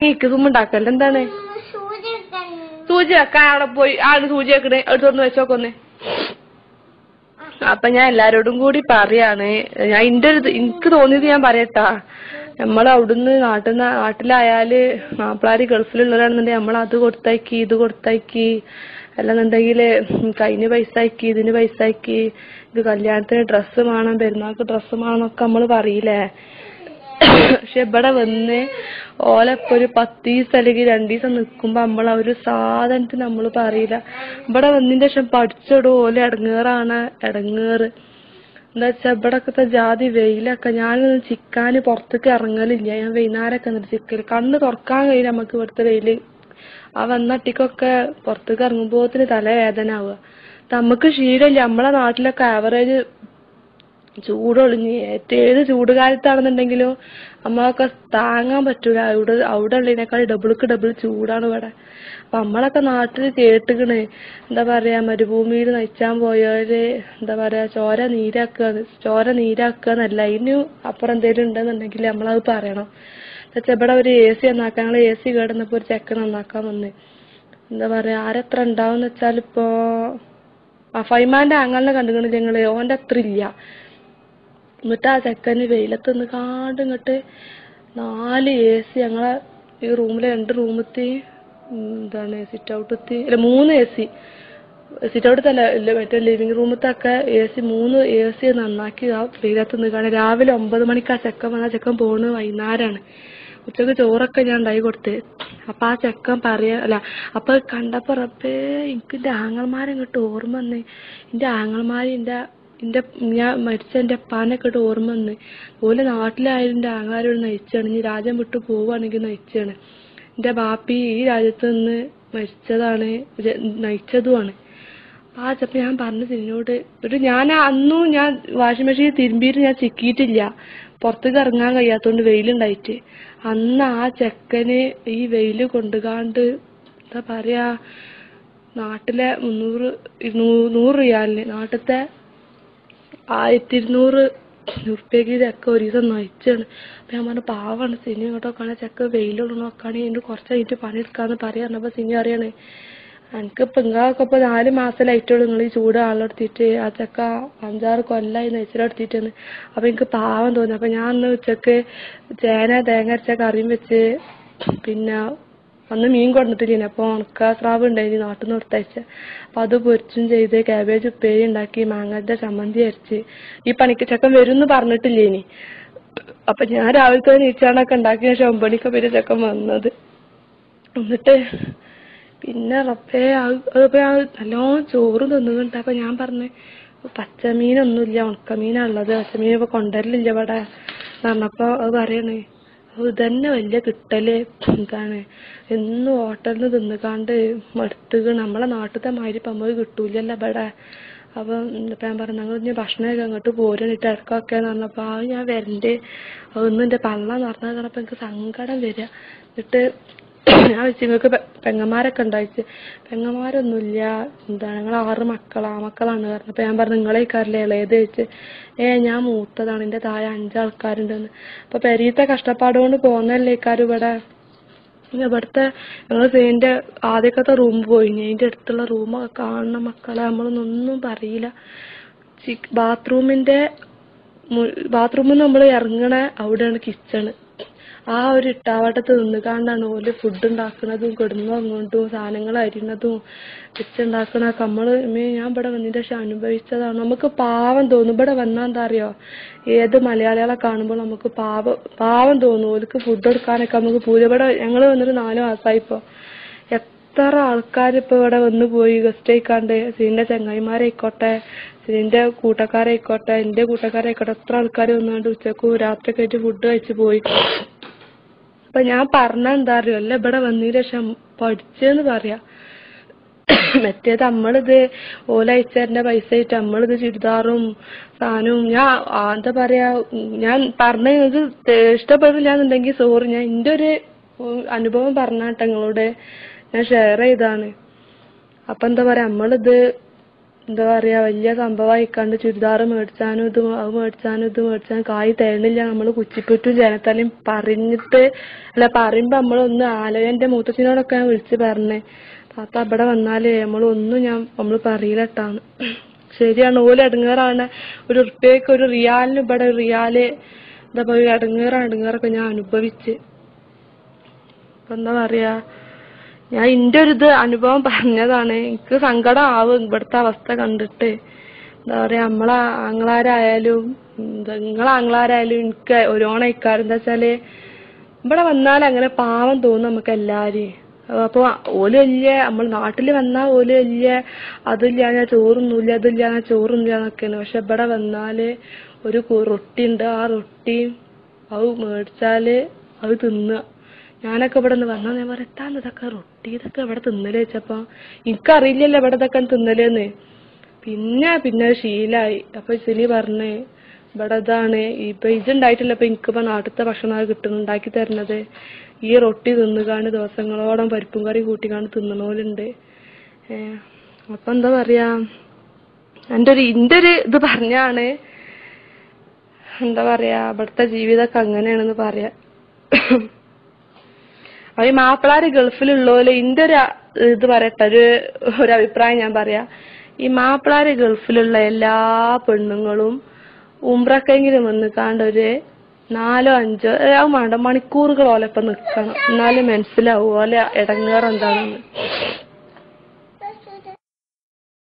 നീക്ക് സുമ്മുണ്ടാക്കല്ല എന്താണ് സൂചി വെക്കാൻ അവിടെ പോയി ആട് സൂചി വെക്കണേ എടുത്തോണ്ട് വെച്ചോക്കൊന്ന്. അപ്പൊ ഞാൻ എല്ലാരോടും കൂടി പറയാണ്, ഞാൻ എനിക്ക് തോന്നിയത് ഞാൻ പറയട്ടാ. നമ്മളവിടുന്ന് നാട്ടിലായാല് മാപ്പിളാര് ഗൾഫിലുള്ളവരാണെന്നുണ്ടെങ്കിൽ നമ്മളത് കൊടുത്തയക്കി ഇത് കൊടുത്തയക്കി, അല്ലെന്നുണ്ടെങ്കില് കൈന് പൈസ ആക്കി ഇതിന് പൈസ ആക്കി, ഇത് കല്യാണത്തിന് ഡ്രസ്സ് വേണം പെരുന്നാൾക്ക് ഡ്രസ്സ് വേണം എന്നൊക്കെ നമ്മള് പറയില്ലേ. പക്ഷെ ഇവിടെ വന്ന് ഓലപ്പൊ ഒരു 10 ദിവസം അല്ലെങ്കിൽ 2 ദിവസം നിക്കുമ്പോ നമ്മളെ ഒരു സാധനത്തിന് നമ്മള് പറയില്ല. ഇവിടെ വന്നതിന്റെ ശേഷം പഠിച്ചോടോ ഓല ഇടങ്ങേറാണ് ഇടങ്ങേറ്. എന്താ വെച്ചാ ഇവിടൊക്കത്തെ ജാതി വെയിലൊക്കെ ഞാനൊന്നും ചിക്കാന് പുറത്തേക്ക് ഇറങ്ങലില്ല. ഞാൻ വൈകുന്നേരമൊക്കെ എന്നിട്ട് ചിക്കല് കണ്ണ് തുറക്കാൻ കഴിയില്ല നമുക്ക് ഇവിടുത്തെ വെയില്. ആ വന്നട്ടിക്കൊക്കെ പുറത്തേക്ക് ഇറങ്ങുമ്പോത്തിന് തലവേദന ആവുക. നമുക്ക് ശീലമില്ല. നമ്മളെ നാട്ടിലൊക്കെ ആവറേജ് ചൂടൊളിഞ്ഞ് ഏത് ചൂടുകാലത്താണെന്നുണ്ടെങ്കിലും നമ്മളൊക്കെ താങ്ങാൻ പറ്റൂല. അവിടെ ഉള്ളതിനേക്കാൾ ഡബിൾ ചൂടാണ് ഇവിടെ. അപ്പൊ നമ്മളൊക്കെ നാട്ടിൽ കേട്ടുകണ് എന്താ പറയാ മരുഭൂമിയിൽ നയിച്ചാൻ പോയവര് എന്താ പറയാ ചോര നീരാക്കുകന്നല്ല, അതിന് അപ്പുറം എന്തേലും ഉണ്ടെന്നുണ്ടെങ്കിൽ നമ്മളത് പറയണം. എന്നുവെച്ചാ ഇവിടെ ഒരു AC നന്നാക്കാൻ ഞങ്ങൾ AC കേടുന്നപ്പോ ഒരു ചെക്കൻ നന്നാക്കാൻ വന്ന് എന്താ പറയാ ആരെത്ര ഉണ്ടാവുന്ന വെച്ചാലിപ്പോ ഫൈമാന്റെ ആങ്ങളിനെ കണ്ടുകണ് ഞങ്ങള്, ഓന്റെ അത്ര ഇല്ല. എന്നിട്ട് ആ ചെക്കന് വെയിലത്ത് നിന്ന് ഇങ്ങോട്ട് 4 AC ഞങ്ങളെ ഈ റൂമിലെ 2 റൂമത്തി എന്താണ് സിറ്റ് ഔട്ടത്തി അല്ല 3 AC സിറ്റ് ഔട്ടത്തല്ല മറ്റേ ലിവിംഗ് റൂമത്തൊക്കെ AC 3 AC നന്നാക്കി ആ വെയിലത്ത് നിൽക്കാണ്. രാവിലെ 9 മണിക്ക് ആ ചെക്കൻ വന്ന ചെക്കൻ പോണ് വൈകുന്നേരമാണ്. ഉച്ചക്ക് ചോറൊക്കെ ഞാൻ ഉണ്ടായി കൊടുത്ത്. അപ്പൊ ആ ചെക്കൻ അപ്പൊ കണ്ടപ്പോ റബ്ബേ എനിക്ക് എന്റെ ആങ്ങൾമാരെ ഇങ്ങോട്ട് ഓർമ്മ വന്ന്. എന്റെ ആങ്ങൾമാര് ഞാൻ മരിച്ച എന്റെ അപ്പാനൊക്കെ ഇട്ട് ഓർമ്മ വന്ന്. ഓല് നാട്ടിലായാലും എന്റെ ആങ്ങളാരോട് നയിച്ചാണ്. ഇനി രാജ്യം വിട്ടു പോവുകയാണെങ്കിൽ നയിച്ചാണ്. എന്റെ ബാപ്പി ഈ രാജ്യത്ത് നിന്ന് മരിച്ചതാണ് നയിച്ചതുമാണ്. ആ ചെപ്പം ഞാൻ പറഞ്ഞു സിനിനോട് ഞാൻ വാഷിംഗ് മെഷീൻ തിരുമ്പിയിട്ട് ഞാൻ ചിക്കിയിട്ടില്ല, പുറത്തേക്ക് ഇറങ്ങാൻ കഴിയാത്തോണ്ട് വെയിലുണ്ടായിട്ട്. അന്ന് ആ ചെക്കന് ഈ വെയില് കൊണ്ടുകാണ്ട് എന്താ പറയാ നാട്ടിലെ 100 റിയാലിന് നാട്ടിലത്തെ 1200 ഉറുപ്പ്യക്ക് ചെക്ക ഒരു ദിവസം നയിച്ചാണ്. അപ്പൊ ഞാൻ പറഞ്ഞു പാവാണ് സിനി ഇങ്ങോട്ടൊക്കെ ചെക്ക വെയിലുള്ള നോക്കുകയാണെങ്കിൽ എന്റെ കുറച്ച് കഴിഞ്ഞിട്ട് പണിയെടുക്കാന്ന് പറയാറുണ്ടപ്പോ സിനി അറിയാണ് എനിക്കിപ്പോ ഇങ്ങൊക്കെ 4 മാസമായിട്ടുള്ളൂ നിങ്ങൾ ഈ ചൂട് ആളെടുത്തിട്ട്. ആ ചെക്ക 5-6 കൊല്ലായി നെച്ചിലെടുത്തിട്ടാണ്. അപ്പൊ എനിക്ക് പാവം തോന്നി. അപ്പൊ ഞാൻ അന്ന് ഉച്ചക്ക് തേങ്ങ അരച്ച കറിയും വെച്ച് പിന്നെ അന്ന് മീൻ കൊടുത്തിട്ടില്ല. അപ്പൊ ഉണക്ക സ്രാവ് ഉണ്ടായിന് നാട്ടിൽ നിന്ന് കൊടുത്തയച്ച. അപ്പൊ അത് പൊരിച്ചും ചെയ്ത് കാബേജ് ഉപ്പേരി ഉണ്ടാക്കി മാങ്ങയുടെ ചമ്മന്തി അരച്ച്. ഈ പണിക്ക് ചെക്കൻ വരുമെന്ന് പറഞ്ഞിട്ടില്ലേനി. അപ്പൊ ഞാൻ രാവിലത്തെ നീച്ചാണൊക്കെ ഉണ്ടാക്കിയ ശേഷം 9 മണിക്ക് പിന്നെ ചെക്കൻ വന്നത്. എന്നിട്ട് പിന്നെ റബ്ബേ നല്ലോണം ചോറ് തിന്നുന്നുണ്ട്. അപ്പൊ ഞാൻ പറഞ്ഞു പച്ചമീനൊന്നുമില്ല ഉണക്കമീനുള്ളത്, പച്ചമീൻ ഇപ്പൊ കൊണ്ടുവരലില്ല ഇവിടെ പറഞ്ഞപ്പോ അത് പറയണേ ഇതന്നെ വലിയ കിട്ടല് എന്താണ് എന്നും ഹോട്ടലിന് തിന്നുകാണ്ട് മടുത്തുകണ്. നമ്മളെ നാട്ടിലത്തെ മാതിരി ഇപ്പൊ നമുക്ക് കിട്ടൂലല്ലോ ഇവിടെ. അപ്പൊ ഞാൻ പറഞ്ഞു ഞങ്ങൾ ഇനി ഭക്ഷണമൊക്കെ അങ്ങോട്ട് പോരാനിട്ട് ഇടക്കൊക്കെന്ന് പറഞ്ഞപ്പോ ഞാൻ വരണ്ടേ അതൊന്നും എന്റെ പള്ള നിറഞ്ഞ പറഞ്ഞപ്പോ എനിക്ക് സങ്കടം വരിക. എന്നിട്ട് ഞാൻ വെച്ച് നിങ്ങൾക്ക് പെങ്ങന്മാരൊക്കെ ഉണ്ടായിച്ച്. പെങ്ങന്മാരൊന്നുമില്ല എന്താണ് ഞങ്ങൾ 6 ആമക്കളാണ് പറഞ്ഞത്. അപ്പൊ ഞാൻ പറഞ്ഞു നിങ്ങളേക്കാരില്ലേ ഇളയത് ചോദിച്ച്. ഞാൻ മൂത്തതാണ്, എന്റെ താഴെ 5 ആൾക്കാരുണ്ടെന്ന്. അപ്പൊ പെരീത്തെ കഷ്ടപ്പാടുകൊണ്ട് പോന്നല്ലേക്കാരും ഇവിടുത്തെ ഞങ്ങൾ എന്റെ ആദ്യത്തെ റൂം പോയി. അതിന്റെ അടുത്തുള്ള റൂമൊക്കെ കാണുന്ന മക്കളെ നമ്മളൊന്നും പറയില്ല. ബാത്റൂമിൽ നമ്മൾ ഇറങ്ങണ അവിടെയാണ് കിച്ചണ്. ആ ഒരു ഇട്ടാവട്ടത്ത് നിന്നുകാണ്ടാണ് ഓല് ഫുഡ് ഉണ്ടാക്കുന്നതും കിടന്നു അങ്ങോട്ടും സാധനങ്ങൾ അരിയുന്നതും വെച്ചുണ്ടാക്കണൊക്കെ ഞാൻ ഇവിടെ വന്നതിന്റെ ശേഷം അനുഭവിച്ചതാണ്. നമുക്ക് പാവം തോന്നും. ഇവിടെ വന്നാൽ എന്താ അറിയോ ഏത് മലയാളികളെ കാണുമ്പോൾ നമുക്ക് പാവം തോന്നും. ഓർക്ക് ഫുഡ് കൊടുക്കാനൊക്കെ നമുക്ക് ഇവിടെ ഞങ്ങള് വന്നിട്ട് 4 മാസമായിപ്പോ എത്ര ആൾക്കാർ ഇപ്പൊ ഇവിടെ വന്നു പോയി ഗസ്റ്റ് ആയിക്കാണ്ട്. സിനിന്റെ ചങ്ങായിമാരായിക്കോട്ടെ സിനിന്റെ കൂട്ടക്കാരായിക്കോട്ടെ എന്റെ കൂട്ടക്കാരായിക്കോട്ടെ എത്ര ആൾക്കാർ വന്നുകൊണ്ട് ഉച്ചക്കും രാത്രിയൊക്കെ ആയിട്ട് ഫുഡ് കഴിച്ചു പോയി. അപ്പൊ ഞാൻ പറഞ്ഞ എന്താ അറിയോ അല്ല ഇവിടെ വന്നതിന് ശേഷം പഠിച്ചെന്ന് പറയാ. മറ്റേത് നമ്മളിത് ഓലയച്ചേരന്റെ പൈസ ആയിട്ട് നമ്മളിത് ചുരിദാറും സാധനവും ഞാൻ എന്താ പറയാ ഞാൻ പറഞ്ഞ നിങ്ങൾക്ക് ഇഷ്ടപ്പെടില്ലാന്നുണ്ടെങ്കിൽ സോറി. ഞാൻ എന്റെ ഒരു അനുഭവം പറഞ്ഞാട്ടെ നിങ്ങളോട് ഞാൻ ഷെയർ ചെയ്താണ്. അപ്പൊ എന്താ പറയാ നമ്മളിത് എന്താ പറയാ വലിയ സംഭവമായിക്കാണ്ട് ചുരിദാർ മേടിച്ചാനും ഇത് മേടിച്ചാനും കായ് തേണില്ല. നമ്മള് കുച്ചിപ്പുറ്റും ജനത്തലയും പറയുമ്പോ നമ്മളൊന്ന് എന്റെ മൂത്തച്ഛനോടൊക്കെ ഞാൻ വിളിച്ച് പറഞ്ഞേ, താത്ത ഇവിടെ വന്നാലേ നമ്മള് പറയില്ലട്ടാന്ന്. ശരിയാണ്, ഓല് ഇടങ്ങേറാണ്. ഒരു ഉറുപ്പ്യക്ക് ഒരു റിയാലിന് ഇവിടെ ഒരു റിയാല് എന്താ പറയാ ഇടങ്ങേറൊക്കെ ഞാൻ അനുഭവിച്ച്. അപ്പൊ എന്താ പറയാ, ഞാൻ ഇന്റെ ഒരു അനുഭവം പറഞ്ഞതാണ്. എനിക്ക് സങ്കടം ആവും ഇവിടുത്തെ അവസ്ഥ കണ്ടിട്ട്. എന്താ പറയാ, നമ്മളെ ആങ്ങളാരായാലും നിങ്ങളെ ആങ്ങളാരായാലും എനിക്ക് ഓരോണയിക്കാറ്. എന്താ വെച്ചാല് ഇവിടെ വന്നാൽ അങ്ങനെ പാവം തോന്നും നമുക്ക് എല്ലാരും. അപ്പൊ ഓല് വലിയ നമ്മൾ നാട്ടില് വന്നാ ഓല് വലിയ അതില്ല ഞാൻ ചോറൊന്നുമില്ല, അതില്ല ഞാൻ ചോറൊന്നുമില്ല എന്നൊക്കെയാണ്. പക്ഷെ ഇവിടെ വന്നാല് ഒരു റൊട്ടി ഉണ്ട്, ആ റൊട്ടി അത് മേടിച്ചാല് അത് തിന്നുക. ഞാനൊക്കെ ഇവിടെ നിന്ന് വന്നാൽ ഞാൻ പറയത്താന്ന് ഇതൊക്കെ റൊട്ടി ഇതൊക്കെ ഇവിടെ തിന്നല് വെച്ചപ്പോ എനിക്കറിയില്ലല്ലോ ഇവിടെ ഇതൊക്കെ തിന്നലേന്ന്. പിന്നെ ശീലായി. അപ്പൊ സിനി പറഞ്ഞേ ഇവിടെ ഇതാണ് ഇപ്പൊ ഇതുണ്ടായിട്ടില്ല, ഇപ്പൊ എനിക്കിപ്പോ നാട്ടിലത്തെ ഭക്ഷണം ഉണ്ടാക്കി തരുന്നത്. ഈ റൊട്ടി തിന്നുകാണ്ട് ദിവസങ്ങളോളം പരിപ്പും കറി കൂട്ടിക്കാണ്ട് തിന്നണോലുണ്ട്. അപ്പൊ എന്താ പറയാ, ഇന്റെ ഒരു ഇത് പറഞ്ഞാണ്. എന്താ പറയാ, ഇവിടുത്തെ ജീവിതമൊക്കെ അങ്ങനെയാണെന്ന് പറയാ. ഈ മാപ്പിളാര് ഗൾഫിലുള്ളോല് ഇന്റെ ഒരു ഇത് പറയട്ടെ, ഒരു അഭിപ്രായം ഞാൻ പറയാ. ഈ മാപ്പിളാര് ഗൾഫിലുള്ള എല്ലാ പെണ്ണുങ്ങളും ഉംറക്കെങ്കിലും വന്നിക്കാണ്ട് ഒരു 4-5 വേണ്ട മണിക്കൂറുകൾ ഓലപ്പം നിക്കണം. എന്നാലും മനസ്സിലാവും ഓലെ ഇടങ്ങേറ് എന്താണെന്ന്.